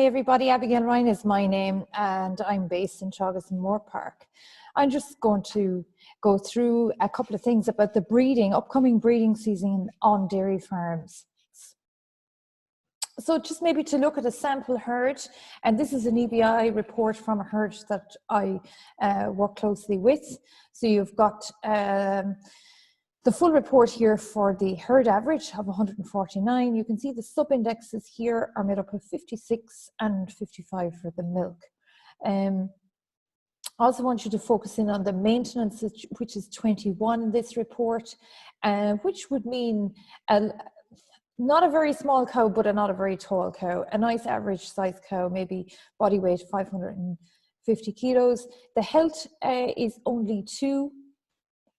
everybody, Abigail Ryan is my name and I'm based in Teagasc in Moorepark. I'm just going to go through a couple of things about the upcoming breeding season on dairy farms. So just maybe to look at a sample herd, and this is an EBI report from a herd that I work closely with. So you've got the full report here for the herd average of 149. You can see the sub-indexes here are made up of 56 and 55 for the milk. I also want you to focus in on the maintenance, which is 21 in this report, which would mean not a very small cow, but not a very tall cow. A nice average size cow, maybe body weight 550 kilos. The health is only 2,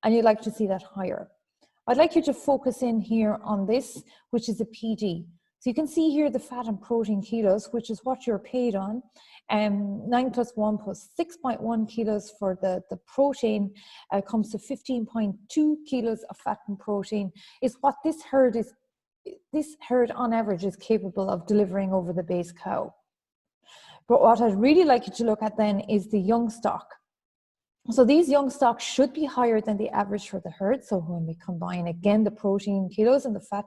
and you'd like to see that higher. I'd like you to focus in here on this, which is a PD. So you can see here the fat and protein kilos, which is what you're paid on. 9 plus 1 plus 6.1 kilos for the protein comes to 15.2 kilos of fat and protein is what this herd on average is capable of delivering over the base cow. But what I'd really like you to look at then is the young stock. So these young stocks should be higher than the average for the herd. So when we combine again the protein kilos and the fat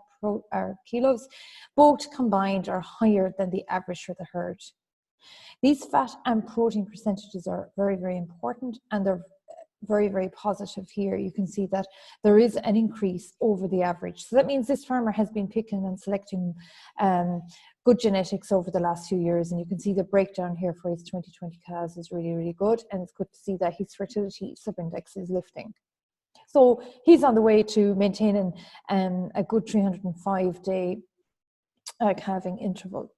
kilos, both combined are higher than the average for the herd. These fat and protein percentages are very, very important, and they're very, very positive here. You can see that there is an increase over the average. So that means this farmer has been picking and selecting good genetics over the last few years. And you can see the breakdown here for his 2020 cows is really, really good. And it's good to see that his fertility subindex is lifting. So he's on the way to maintaining a good 305-day calving interval.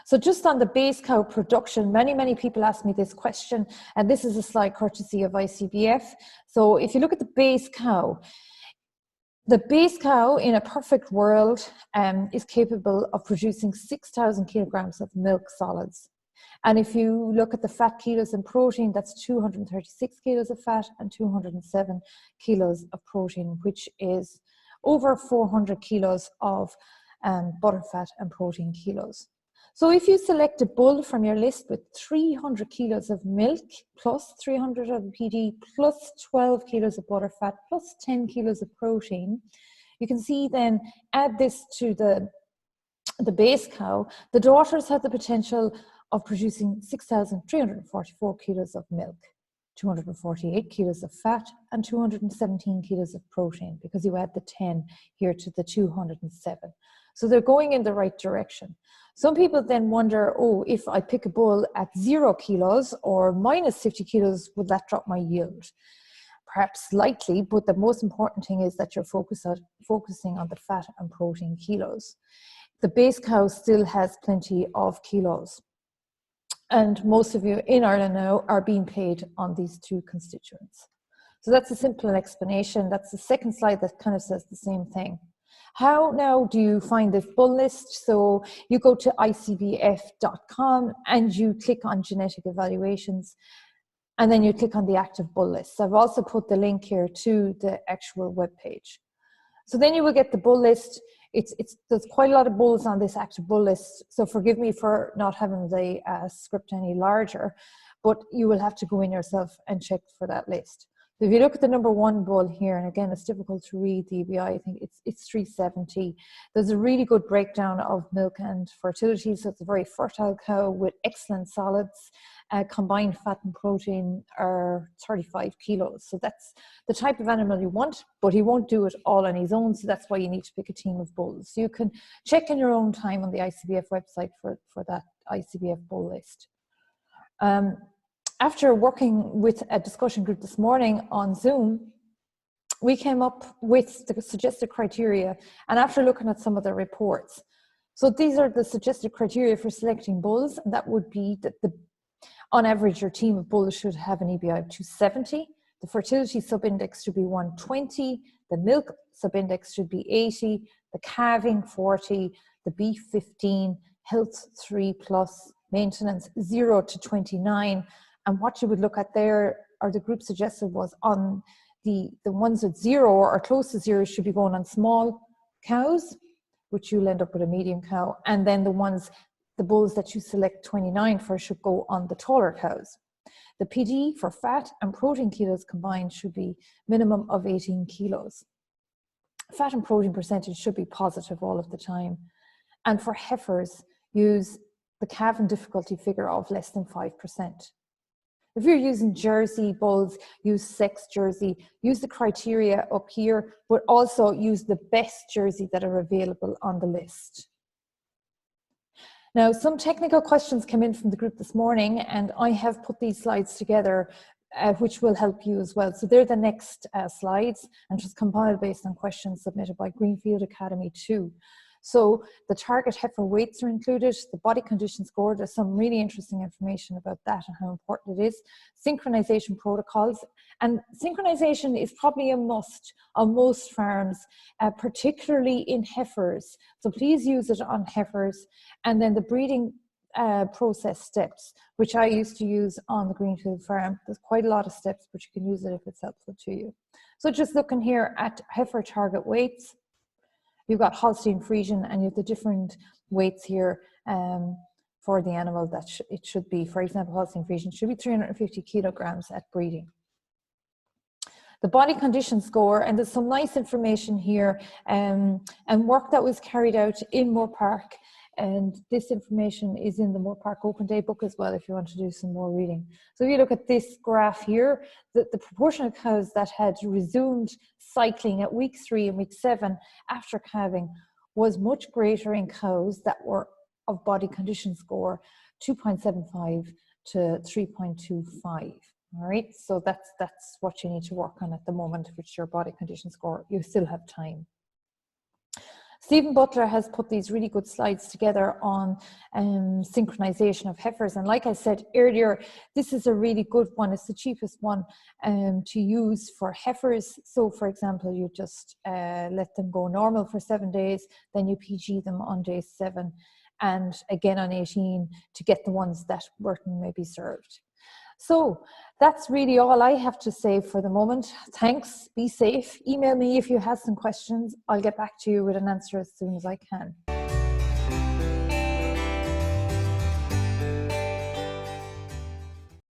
So just on the base cow production, many people ask me this question, and this is a slide courtesy of ICBF. So if you look at the base cow in a perfect world is capable of producing 6,000 kilograms of milk solids. And if you look at the fat kilos and protein, that's 236 kilos of fat and 207 kilos of protein, which is over 400 kilos of butter fat and protein kilos. So if you select a bull from your list with 300 kilos of milk, plus 300 of PD, plus 12 kilos of butter fat, plus 10 kilos of protein, you can see then, add this to the base cow, the daughters have the potential of producing 6,344 kilos of milk, 248 kilos of fat, and 217 kilos of protein, because you add the 10 here to the 207. So they're going in the right direction. Some people then wonder, oh, if I pick a bull at 0 kilos or minus 50 kilos, would that drop my yield? Perhaps slightly, but the most important thing is that you're focusing on the fat and protein kilos. The base cow still has plenty of kilos. And most of you in Ireland now are being paid on these two constituents. So that's a simple explanation. That's the second slide that kind of says the same thing. How now do you find this bull list? So you go to ICBF.com and you click on genetic evaluations, and then you click on the active bull list. So I've also put the link here to the actual web page. So then you will get the bull list. There's quite a lot of bulls on this active bull list, so forgive me for not having the script any larger, but you will have to go in yourself and check for that list. So if you look at the number 1 bull here, and again, it's difficult to read the EBI, I think it's 370. There's a really good breakdown of milk and fertility, so it's a very fertile cow with excellent solids. Combined fat and protein are 35 kilos. So that's the type of animal you want, but he won't do it all on his own, so that's why you need to pick a team of bulls. So you can check in your own time on the ICBF website for that ICBF bull list. After working with a discussion group this morning on Zoom, we came up with the suggested criteria, and after looking at some of the reports. So these are the suggested criteria for selecting bulls, and that would be that on average, your team of bulls should have an EBI of 270. The fertility subindex should be 120. The milk subindex should be 80. The calving 40. The beef 15. Health 3+. Maintenance 0 to 29. And what you would look at there, or the group suggested, was on the ones at 0 or close to 0 should be going on small cows, which you'll end up with a medium cow. And then the ones the bulls that you select 29 for should go on the taller cows. The PD for fat and protein kilos combined should be minimum of 18 kilos. Fat and protein percentage should be positive all of the time. And for heifers, use the calving difficulty figure of less than 5%. If you're using Jersey bulls, use sex Jersey, use the criteria up here, but also use the best Jersey that are available on the list. Now, some technical questions came in from the group this morning, and I have put these slides together, which will help you as well. So they're the next slides, and just compiled based on questions submitted by Greenfield Academy 2. So the target heifer weights are included, the body condition score, there's some really interesting information about that and how important it is, synchronization protocols, and synchronization is probably a must on most farms, particularly in heifers. So please use it on heifers. And then the breeding process steps, which I used to use on the Greenfield farm. There's quite a lot of steps, but you can use it if it's helpful to you. So just looking here at heifer target weights, you've got Holstein Friesian, and you have the different weights here for the animal that it should be. For example, Holstein Friesian should be 350 kilograms at breeding. The body condition score, and there's some nice information here and work that was carried out in Moorepark, and this information is in the Moorepark Open Day book as well if you want to do some more reading. So if you look at this graph here, the proportion of cows that had resumed cycling at week 3 and week 7 after calving was much greater in cows that were of body condition score 2.75 to 3.25. All right, so that's what you need to work on at the moment, which your body condition score. You still have time. Stephen Butler has put these really good slides together on synchronization of heifers. And like I said earlier, this is a really good one. It's the cheapest one to use for heifers. So for example, you just let them go normal for 7 days, then you PG them on day 7 and again on 18 to get the ones that weren't maybe served. So that's really all I have to say for the moment. Thanks, be safe. Email me if you have some questions. I'll get back to you with an answer as soon as I can.